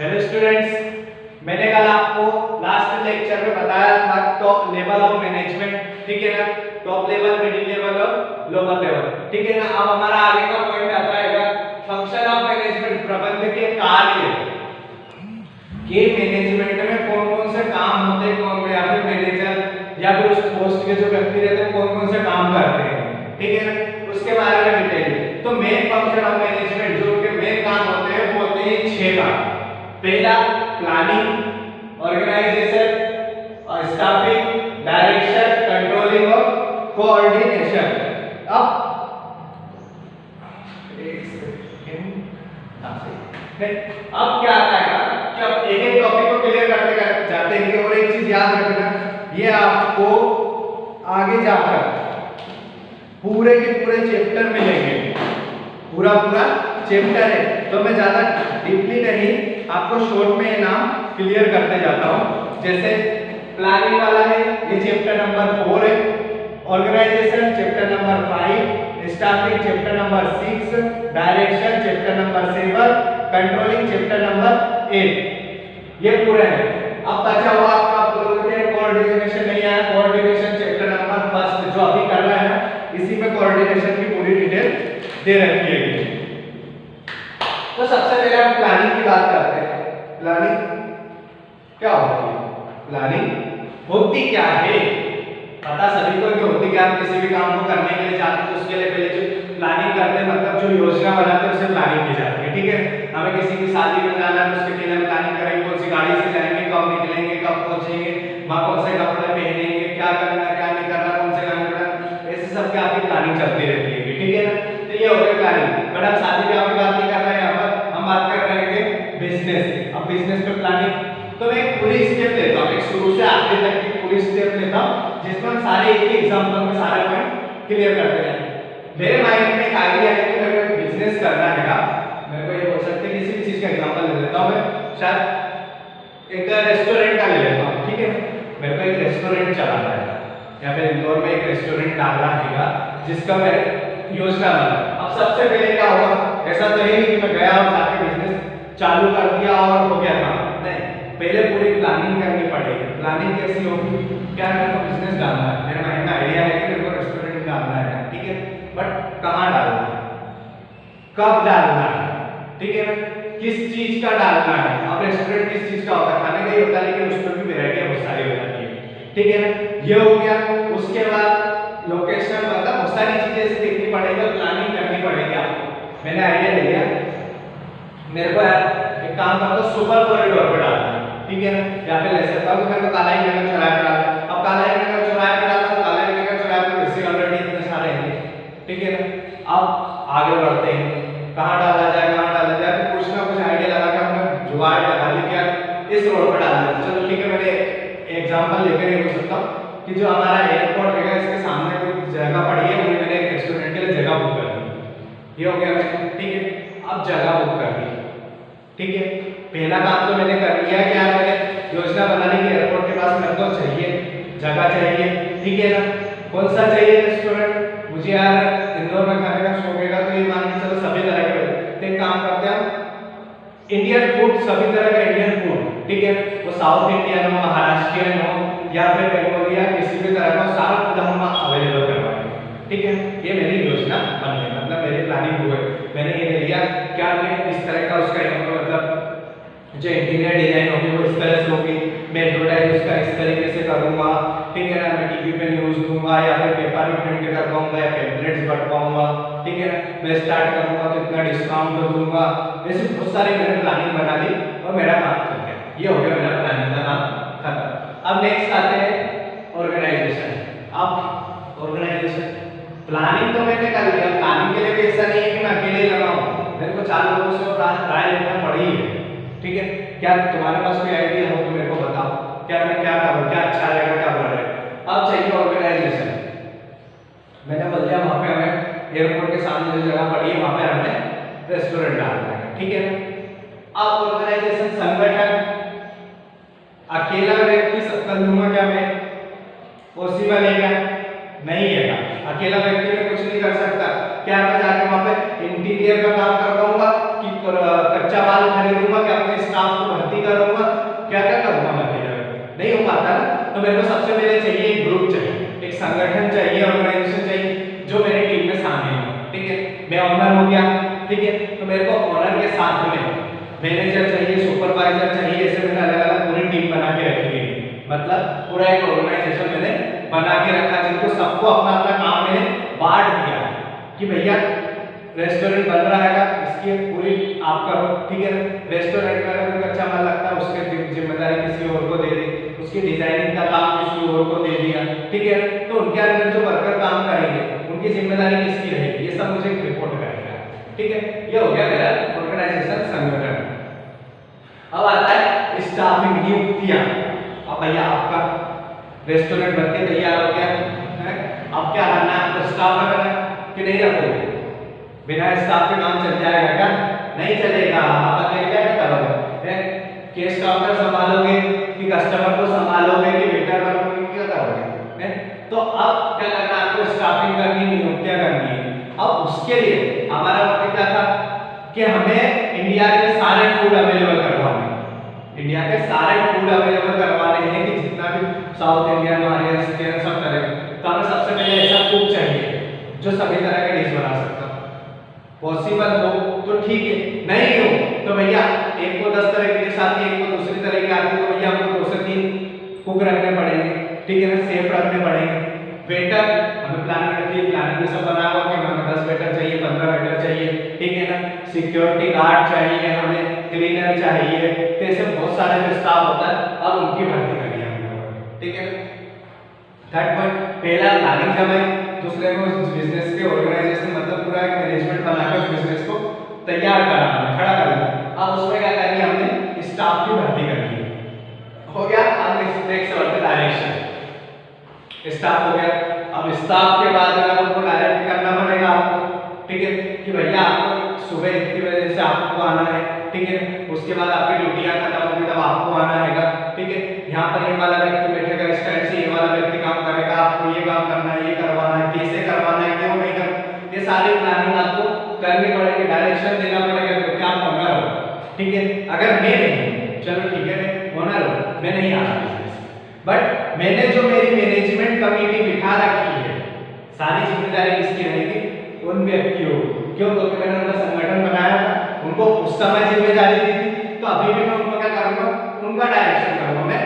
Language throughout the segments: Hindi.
हेलो स्टूडेंट्स, मैंने कल आपको लास्ट लेक्चर में बताया था टॉप लेवल ऑफ मैनेजमेंट, ठीक है ना। टॉप लेवल, मिडिल लेवल और लोअर लेवल, ठीक है ना। अब हमारा आगे का पॉइंट आता है फंक्शन ऑफ मैनेजमेंट, प्रबंधन के कार्य के मैनेजमेंट में कौन कौन से काम होते हैं, कौन या फिर मैनेजर या फिर उस पोस्ट के जो व्यक्ति रहते हैं कौन कौन से काम करते हैं, ठीक है ना। उसके बारे में डिटेल। तो मेन फंक्शन ऑफ मैनेजमेंट जो उनके मेन काम होते हैं वो होते हैं 6 काम। पहला प्लानिंग, ऑर्गेनाइजेशन और स्टाफिंग, डायरेक्शन, कंट्रोलिंग और कोऑर्डिनेशन। अब अब क्या आता है कि अब एक एक टॉपिक को क्लियर करते जाते हैं। और एक चीज याद रखना, ये आपको आगे जाकर पूरे के पूरे चैप्टर मिलेंगे, पूरा चैप्टर है। तो मैं ज्यादा डीपली नहीं, आपको शॉर्ट में ये नाम क्लियर करते जाता हूँ। जैसे प्लानिंग वाला है, ये चैप्टर नंबर 4 है। Organisation chapter number 5, staffing chapter number 6, direction chapter number 7, controlling chapter number 8, ये पूरे हैं। अब बचा हुआ आपका कोऑर्डिनेशन नहीं आया, कोऑर्डिनेशन चैप्टर नंबर 1 जो अभी कर रहा है ना, इसी में कोऑर्डिनेशन की पूरी डिटेल दे रखी है। तो सबसे पहले हम प्लानिंग की बात करते हैं। प्लानिंग क्या होती है? प्लानिंग होती क्या है पता सभी को कि होती क्या। हम किसी भी काम को करने के लिए जाते हैं तो उसके लिए पहले जो प्लानिंग करते हैं, मतलब जो योजना बनाते हैं उसे प्लानिंग की जाती है, ठीक है। हमें किसी की शादी में जाना है तो उसके लिए प्लानिंग करेंगे, कौन सी गाड़ी से जाएंगे, कब निकलेंगे, कब पहुंचेंगे, वहां कौन से कपड़े पहनेंगे, क्या करना है क्या नहीं करना, कौन से गाने बजाना, ऐसे सब की आपकी प्लानिंग चलती रहती है, ठीक है ना। तो ये हो गई प्लानिंग। बट अब शादी ब्याह की बात नहीं कर रहे हैं, यहाँ पर हम बात कर रहे हैं बिजनेस। अब बिजनेस में प्लानिंग तो मैं पूरी स्टेप लेता हूँ, एक शुरू से आखिर तक की पूरी स्टेप लेता हूँ, जिसमें हम सारे एक एग्जांपल में सारे पॉइंट क्लियर करते हैं। मेरे माइंड में एक आइडिया है कि मेरे को बिजनेस करना है, मेरे को ये बोल सकते हैं किसी भी चीज का एग्जांपल ले लेता हूँ। मैं शायद एक रेस्टोरेंट का ले लेता हूँ, ठीक है। मेरे को एक रेस्टोरेंट चलाना है या फिर इंदौर में एक रेस्टोरेंट डालना है जिसका मैं योजना बना। अब सबसे पहले क्या होगा, ऐसा तो है कि मैं गया और जाके बिजनेस चालू कर दिया और हो गया काम, नहीं। पहले पूरी प्लानिंग करनी पड़ेगी। प्लानिंग कैसी होगी? क्या मेरे को बिजनेस डालना है, मेरे माइंड में आइडिया है कि मेरे को रेस्टोरेंट डालना है, ठीक है। बट कहाँ डालना है, कब डालना है, ठीक है ना, किस चीज का डालना है। अब रेस्टोरेंट किस चीज का होता है? खाने का ही होता है, लेकिन उसमें भी वैरायटी बहुत सारी हो जाती है, ठीक है ना। ये हो गया। उसके बाद लोकेशन, मतलब बहुत सारी चीजें ऐसे देखनी पड़ेगी और प्लानिंग करनी पड़ेगी आपको। मैंने आइडिया ले लिया, मेरे को यार एक काम करता हूँ, सुपर कॉरिडोर पे डालना है, ठीक है ना। या फिर ले सकता हूँ मेरे को कालाई नगर चौराहे पे डालना है। अब कालाई नगर चौराहे पे डालता हूँ, कालाई नगर चौराहे पे वैसे ऑलरेडी इतने सारे हैं, ठीक है ना। अब आगे बढ़ते हैं, कहाँ डाला जाए, कहाँ डाला जाए, तो कुछ ना कुछ आइडिया लगा के हमने जुगाड़ लगा ली क्या इस रोड पे डालना है। चलो ठीक है, मैंने एग्जांपल लेकर ये बोल सकता हूँ कि जो हमारा एयरपोर्ट है इसके सामने कोई जगह पड़ी है, वही मैंने एक रेस्टोरेंट के लिए जगह बुक कर दी। ये हो गया, ठीक है। अब जगह बुक कर दी, ठीक है। पहला काम तो मैंने कर लिया कि यार मैंने योजना बनाने की एयरपोर्ट के पास मेरे को चाहिए जगह चाहिए, ठीक है ना। कौन सा चाहिए रेस्टोरेंट? मुझे यार इंदौर में खाने का शौक है, तो ये मान के चलो सभी तरह के। तो एक काम करते हैं, इंडियन फूड, सभी तरह का इंडियन फूड, ठीक है। वो साउथ इंडियन हो, महाराष्ट्रियन हो या फिर बंगाली या किसी भी तरह का सारा फूड हम अवेलेबल करवाएंगे, ठीक है। ये मेरी योजना बन गई, मतलब मेरी प्लानिंग हो गई। मैंने ये ले लिया क्या मैं इस तरह का उसका मतलब जो इंटीरियर डिजाइन होगी वो इस तरह से होगी, मैं एडवर्टाइज उसका इस तरीके से करूंगा, ठीक है ना। मैं टीवी पे न्यूज़ दूंगा या फिर पेपर में प्रिंट कर पाऊंगा या पैम्पलेट्स बंटवाऊंगा, ठीक है ना। मैं स्टार्ट करूंगा तो इतना डिस्काउंट दूंगा। ऐसे बहुत सारी मैंने प्लानिंग बना ली और मेरा काम चल गया। ये हो गया मेरा प्लानिंग का काम खत्म। अब नेक्स्ट आते हैं ऑर्गेनाइजेशन। अब ऑर्गेनाइजेशन प्लानिंग तो मैंने कर लिया। प्लानिंग के लिए भी ऐसा नहीं है कि मैं अकेले लगाऊं, मेरे को 4 लोगों से राय लेना पड़ी है, ठीक है। क्या तुम्हारे पास कोई आइडिया हो तो मेरे को बताओ, क्या मैं क्या करूं, क्या अच्छा रहेगा, क्या बुरा रहेगा। अब चाहिए ऑर्गेनाइजेशन। मैंने बोल दिया वहां पे हमें एयरपोर्ट के सामने जो जगह पड़ी है वहां पे हमें रेस्टोरेंट डालना है, ठीक है ना। अब ऑर्गेनाइजेशन, संगठन, अकेला व्यक्ति कर दूंगा क्या मैं? पॉसिबल है क्या? नहीं है। अकेला व्यक्ति में कुछ नहीं कर सकता। क्या मैं जाके वहां पे इंटीरियर का काम कर पाऊंगा कि कच्चा माल खरीदूंगा कि अपने स्टाफ को होता है ना, तो मेरे को सबसे पहले चाहिए एक ग्रुप चाहिए, एक संगठन चाहिए, ऑर्गेनाइजेशन चाहिए जो मेरी टीम में शामिल हो। ठीक है, मैं ऑनर हो गया, ठीक है, तो मेरे को ऑनर के साथ में मैनेजर चाहिए, सुपरवाइजर चाहिए, ऐसे मैंने अलग अलग पूरी टीम बना के रखी है। मतलब पूरा एक ऑर्गेनाइजेशन मैंने बना के रखा, जिनको सबको अपना अपना काम मैंने बांट दिया कि भैया रेस्टोरेंट बन रहा है, इसकी पूरी आप करो। ठीक है, रेस्टोरेंट में अगर अच्छा माल लगता है उसके जिम्मेदारी किसी और को दे दी, उसकी डिजाइनिंग का काम किसी और को दे दिया। ठीक है, तो उनके अंदर जो वर्कर काम करेंगे उनकी जिम्मेदारी किसकी रहेगी, ये सब मुझे रिपोर्ट करेगा। ठीक है, ये हो गया मेरा ऑर्गेनाइजेशन, संगठन। अब आता है स्टाफिंग, नियुक्तियां। अब भैया आपका रेस्टोरेंट बनके तैयार हो गया है, अब क्या करना है, आपको स्टाफ रखना है कि नहीं रखोगे? बिना स्टाफ के काम चल जाएगा क्या? नहीं चलेगा। आप क्या करोगे, केस काउंटर संभालोगे कि कस्टमर को संभालोगे कि वेटर बनोगे, क्या करोगे? तो अब क्या करना है, आपको स्टाफिंग करनी, नियुक्तियां करनी है। अब उसके लिए हमारा मोटिव क्या था कि हमें इंडिया के सारे फूड अवेलेबल करवाने, इंडिया के सारे फूड अवेलेबल करवाने हैं कि जितना भी साउथ इंडियन, महाराष्ट्रियन सब तरह। तो हमें सबसे पहले ऐसा कुक चाहिए जो सभी तरह के डिश बना सकता। पॉसिबल हो तो ठीक है, नहीं हो तो भैया एक को 10 तरह की डिश आती है, एक को दूसरी तरह की आती है, तो भैया हमको 2 से 3 कुक रखने पड़ेंगे। ठीक है ना, सेफ रखने पड़ेंगे। वेटर हमें प्लानिंग रखी है, प्लानिंग में सब बना हुआ कि हमें 10 वेटर चाहिए, 15 वेटर चाहिए। ठीक है ना, सिक्योरिटी गार्ड चाहिए, हमें क्लीनर चाहिए, तो ऐसे बहुत सारे जो स्टाफ होता है अब उनकी भर्ती करिए हमने। ठीक है, थर्ड पॉइंट, पहला प्लानिंग जमाई, दूसरे को बिजनेस के ऑर्गेनाइजेशन मतलब पूरा एक मैनेजमेंट बनाकर उस बिजनेस को तैयार करना, खड़ा करना। अब उसमें क्या करनी है, हमने स्टाफ की भर्ती करनी है। हो गया। अब नेक्स्ट और डायरेक्शन, स्टाफ हो गया। अब स्टाफ के बाद आपको डायरेक्ट करना पड़ेगा आपको। ठीक है, कि भैया आपको सुबह इतनी बजे से आपको आना है। ठीक है, उसके बाद आपकी ड्यूटियां खत्म होगी तब आपको आना है। ठीक है, यहाँ पर ये वाला व्यक्ति बैठेगा, इस टाइम से ये वाला व्यक्ति काम करेगा, आपको ये काम करना है, ये करवाना है, कैसे करवाना है, क्यों नहीं करना, ये सारी प्लानिंग आपको करनी पड़ेगी, डायरेक्शन देना पड़ेगा क्योंकि आप ओनर हो। ठीक है, अगर मैं नहीं, चलो ठीक है मैं ओनर हूँ, मैं नहीं आ रहा बिजनेस, बट मैंने जो मेरी मैनेजमेंट कमेटी बिठा रखी है, सारी जिम्मेदारी किसकी रहेगी, उन व्यक्तियों। क्यों? क्योंकि मैंने उनका संगठन बनाया था, उनको उस समय जिम्मेदारी दी थी, तो अभी भी मैं उनको क्या करूंगा, उनका डायरेक्शन करूंगा। मैं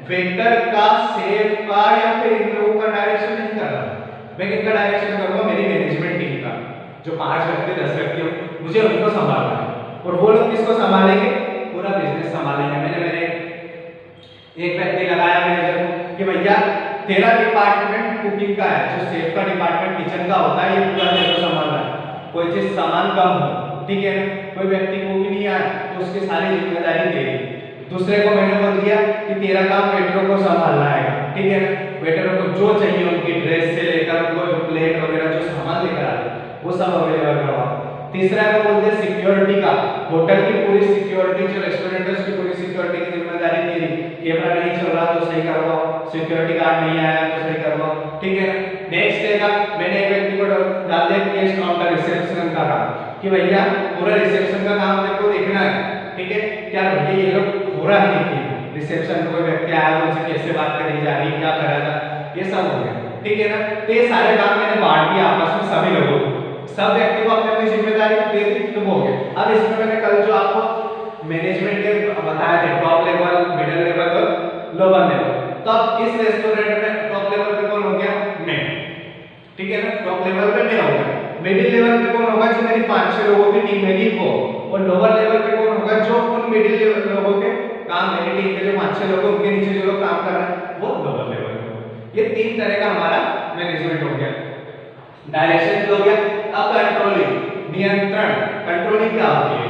वेटर का, सेफ का या फिर इन लोगों का डायरेक्शन नहीं कर रहा, मैं किसका डायरेक्शन करूंगा, मेरी मैनेजमेंट टीम का, जो 5 व्यक्ति 10 व्यक्ति हो, मुझे उनको संभालना है। और वो लोग किसको संभालेंगे, पूरा बिजनेस संभालेंगे। मैंने एक व्यक्ति लगाया मैनेजर को कि भैया तेरा डिपार्टमेंट कुकिंग का है, जो सेफ का डिपार्टमेंट किचन का होता है, ये पूरा तेरे को संभालना है। कोई चीज सामान कम हो, ठीक है ना, कोई व्यक्ति कुक नहीं आया तो उसकी सारी जिम्मेदारी तेरी। दूसरे को मैंने बोल दिया कि तेरा काम वेटरों को संभालना है। ठीक है ना, वेटरों को जो चाहिए उनकी ड्रेस से लेकर उनको जो प्लेट वगैरह जो सामान लेकर आते वो सब अवेलेबल करवा। तीसरा को बोलते हैं सिक्योरिटी का, होटल की पूरी सिक्योरिटी, जो रेस्टोरेंट है उसकी पूरी सिक्योरिटी की जिम्मेदारी तेरी। कैमरा नहीं चल रहा तो सही करवाओ, सिक्योरिटी गार्ड नहीं आया तो सही करवाओ। ठीक है ना, नेक्स्ट है का मैंने एक व्यक्ति को डाल दिया केस काउंटर, रिसेप्शन का काम, कि भैया पूरा रिसेप्शन का काम तेरे को देखना है। ठीक है, क्या भैया ये लोग हो रहा है कि रिसेप्शन कोई व्यक्ति आया तो उनसे कैसे बात करी जा रही है, क्या करा था, ये सब हो गया। ठीक है ना, तो ये सारे काम मैंने बांट दिया आपस में सभी लोगों को, सब व्यक्ति को अपनी अपनी जिम्मेदारी दे दी, तो हो गया। अब इसमें मैंने कल जो आपको मैनेजमेंट के बताया थे, टॉप लेवल, मिडिल लेवल और लोअर लेवल, तो अब इस रेस्टोरेंट में टॉप लेवल पे कौन हो गया, मैं। ठीक है ना, टॉप लेवल पे मैं हो गया। मिडिल लेवल पे कौन होगा, जो मेरी 5-6 लोगों की टीम है वो, और लोअर लेवल पे कौन होगा, जो उन मिडिल लेवल लोगों के काम, मेरी टीम के जो 5-6 लोग हैं उनके नीचे जो लोग काम कर रहे हैं वो लोअर लेवल पे। ये 3 तरह का हमारा मैनेजमेंट हो गया, डायरेक्शन हो गया। अब कंट्रोलिंग, नियंत्रण, कंट्रोलिंग क्या होती है,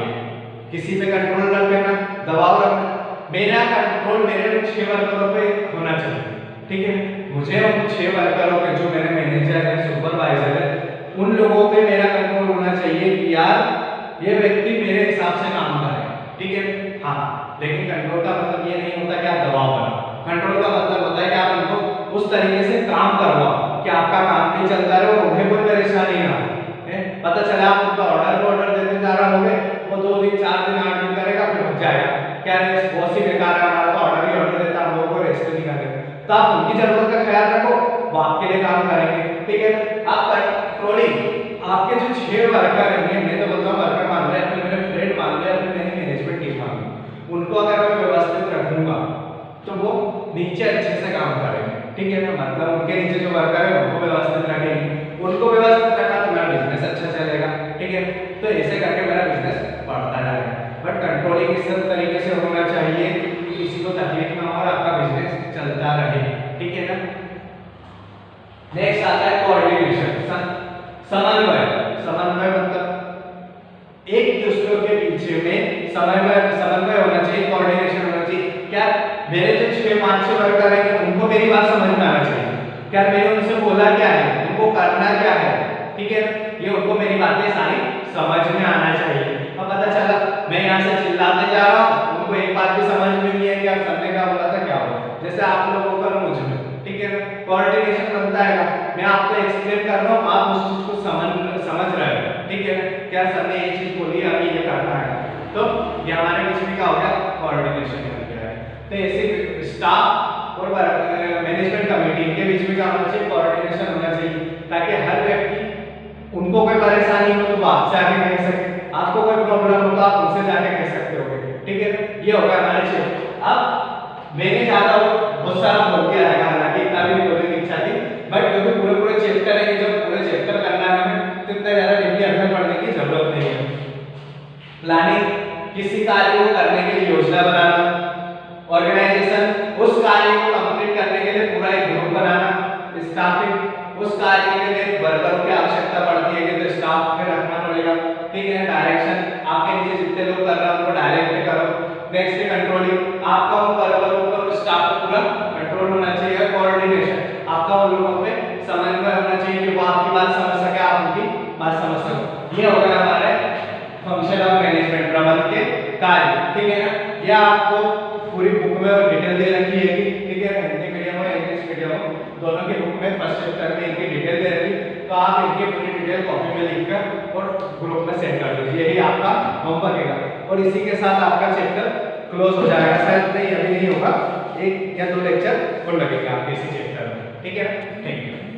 किसी पे कंट्रोल रख लेना, दबाव रखना। मेरा कंट्रोल मेरे 6 वर्करों पे होना चाहिए। ठीक है, मुझे उन 6 वर्करों पे, जो मेरे मैनेजर है, सुपरवाइजर है, उन लोगों पे मेरा कंट्रोल होना चाहिए कि यार ये व्यक्ति मेरे हिसाब से काम करे। ठीक है, हाँ, लेकिन कंट्रोल का मतलब ये नहीं होता कि आप दबाव बनाओ। कंट्रोल का मतलब होता है कि आप उनको उस तरीके से काम करवाओ कि आपका काम भी चलता रहे और उन्हें कोई परेशानी ना हो। पता चला आप उनका ऑर्डर देते जा रहा होगे, वो 2 दिन 4 दिन 8 दिन करेगा, फिर हो जाएगा, क्या रे बॉस ही बेकार है, हमारा तो ऑर्डर ही ऑर्डर देता, हम लोगों को टेस्ट नहीं कर रहे, तो आप उनकी जरूरत का ख्याल रखो, वो आपके लिए काम करेंगे, ठीक है। आप कंट्रोलिंग आपके जो 6 वर्कर हैं, मैं तो बोलता हूँ वर्कर मान लो या फिर मेरे फ्रेंड मान लो या फिर मेरी मैनेजमेंट टीम मान लो, उनको अगर मैं व्यवस्थित रखूंगा तो वो नीचे अच्छे से काम करेंगे, ठीक है ना। मतलब उनके नीचे जो वर्कर है उनको व्यवस्थित रखेंगे, उनको व्यवस्थित रखा तो मेरा बिजनेस अच्छा चलेगा, ठीक है। तो ऐसे करके मेरा बिजनेस बढ़ता जाएगा। बट कंट्रोलिंग इस तरीके से होना चाहिए कि किसी को तकलीफ ना हो और आपका बिजनेस चलता रहे, ठीक है ना। नेक्स्ट आता है कोऑर्डिनेशन, समन्वय। समन्वय मतलब एक दूसरे के पीछे में समन्वय होना चाहिए, कोऑर्डिनेशन होना चाहिए। क्या मेरे जो 6-5 वर्कर हैं उनको मेरी बात समझ में आना चाहिए, क्या मैंने उनसे बोला क्या है, उनको करना क्या है, ठीक है। ये उनको मेरी बातें सारी समझ में आना चाहिए। अब पता चला मैं यहाँ से चिल्लाते जा रहा हूँ, उनको एक बात भी समझ में नहीं है कि आप सबने क्या बोला था, क्या हुआ, जैसे आप लोगों का मुझ में, ठीक है ना। कोऑर्डिनेशन बनता है, मैं आपको एक्सप्लेन कर रहा हूँ, आप उस चीज को समझ रहे हो, ठीक है ना। क्या सर ने ये चीज बोली, अभी ये करना है, तो ये हमारे बीच में क्या हो गया, कोऑर्डिनेशन बन गया है। तो ऐसे स्टाफ और मैनेजमेंट कमेटी के बीच में क्या होना चाहिए, कोऑर्डिनेशन होना चाहिए, ताकि हर व्यक्ति उनको कोई परेशानी हो तो वो आपसे आके कह सके, आपको कोई प्रॉब्लम हो तो आप उनसे जाके कह सकते हो, ठीक है। ये होगा हमारे क्षेत्र। अब मैंने ज्यादा बहुत सारा बोल दिया है, हालांकि इतना भी बोलने की इच्छा थी, बट क्योंकि पूरे चैप्टर है, जब पूरे चैप्टर करना है हमें तो इतना ज्यादा डीपली अध्ययन पढ़ने की जरूरत नहीं है। प्लानिंग, किसी कार्य को करने के लिए योजना बनाना। ऑर्गेनाइजेशन, उस कार्य को कंप्लीट करने के लिए पूरा एक ग्रुप बनाना। स्टाफिंग, उस कार्य के लिए वर्करों की आवश्यकता पड़ती है कि तो स्टाफ में रखना पड़ेगा, ठीक है। डायरेक्शन, आपके नीचे जितने लोग कर रहे हैं उनको डायरेक्ट करो। नेक्स्ट है कंट्रोलिंग, आपका उन वर्करों पर स्टाफ पर पूरा कंट्रोल होना चाहिए। कोऑर्डिनेशन, आपका उन लोगों पे समन्वय होना चाहिए कि वो आपकी बात समझ सके, आप उनकी बात समझ सको। ये होगा हमारे फंक्शन ऑफ मैनेजमेंट, प्रबंधन के कार्य, ठीक है ना। यह आपको पूरी बुक में और डिटेल दे रखी है, ठीक है। हिंदी मीडियम और इंग्लिश मीडियम दोनों के बुक में फर्स्ट चैप्टर में इनकी डिटेल दे रखी, तो आप इनकी पूरी डिटेल कॉपी में लिखकर और ग्रुप में सेंड कर दीजिए, यही आपका होमवर्क है। और इसी के साथ आपका चैप्टर क्लोज हो जाएगा, शायद नहीं अभी नहीं होगा, 1 या 2 लेक्चर और लगेगा आपके इसी चैप्टर में, ठीक है। Thank you.